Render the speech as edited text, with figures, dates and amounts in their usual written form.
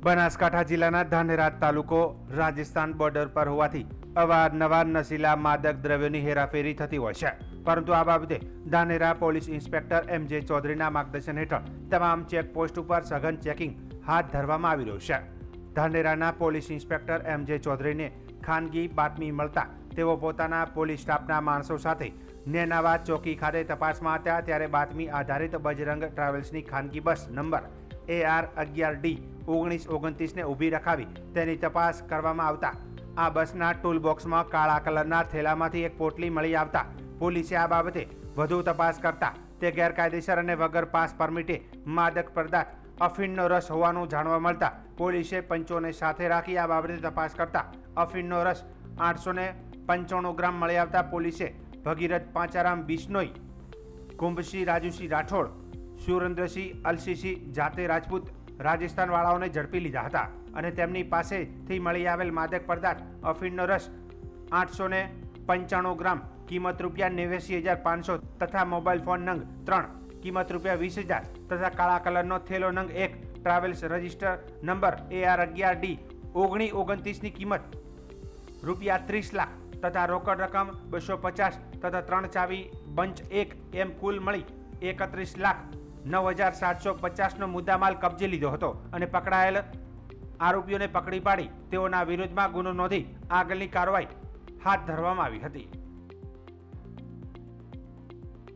બનાસકાંઠા જિલ્લાના ધાનેરા તાલુકો રાજસ્થાન બોર્ડર પર હોવાથી અવારનવાર નશીલા માદક દ્રવ્યોની હેરાફેરી થતી હોય છે, પરંતુ આ બાબતે ધાનેરા પોલીસ ઇન્સ્પેક્ટર એમ.જે. ચૌધરીના માર્ગદર્શન હેઠળ તમામ ચેકપોસ્ટ ઉપર સઘન ચેકિંગ હાથ ધરવામાં આવી રહ્યું છે। ધાનેરાના પોલીસ ઇન્સ્પેક્ટર એમ.જે. ચૌધરીને ખાનગી બાતમી મળતા તેઓ પોતાના પોલીસ સ્ટાફના માણસો સાથે નેનાવા ચોકી ખાતે તપાસમાં હતા, ત્યારે બાતમી આધારિત બજરંગ ટ્રાવેલ્સની ખાનગી બસ નંબર AR 11D 1929ને ઊભી રખાવી તેની તપાસ કરવામાં આવતા આ બસના ટૂલ બોક્સમાં કાળા કલરના થેલામાંથી એક પોટલી મળી આવતા પોલીસે આ બાબતે વધુ તપાસ કરતા તે ગેરકાયદેસર અને વગર પાસ પરમિટે માદક પદાર્થ અફીણનો રસ હોવાનું જાણવા મળતા પોલીસે પંચોને સાથે રાખી આ બાબતે તપાસ કરતા અફીણનો રસ 895 ગ્રામ મળી આવતા પોલીસે ભગીરથ પાંચારામ બિશ્નોઈ, કુંભસિંહ રાજુસિંહ રાઠોડ, સુરેન્દ્રસિંહ અલસીસિંહ જાતે રાજપૂત રાજસ્થાન વાળાઓને ઝડપી લીધા હતા અને તેમની પાસેથી મળી આવેલ માદક પદાર્થ અફીણનો રસ 895 ગ્રામ કિંમત ₹89,500 તથા મોબાઈલ ફોન નંગ 3 કિંમત ₹20,000 તથા કાળા કલરનો થેલો નંગ 1 travels register number AR 11D 1929ની કિંમત ₹30 લાખ તથા રોકડ રકમ 250 તથા 3 ચાવી બંચ 1 એમ કુલ મળી 31,09,750નો મુદ્દામાલ કબજે લીધો હતો અને પકડાયેલ આરોપીઓને પકડી પાડી તેઓના વિરુદ્ધમાં ગુનો નોંધી આગળની કાર્યવાહી હાથ ધરવામાં આવી હતી।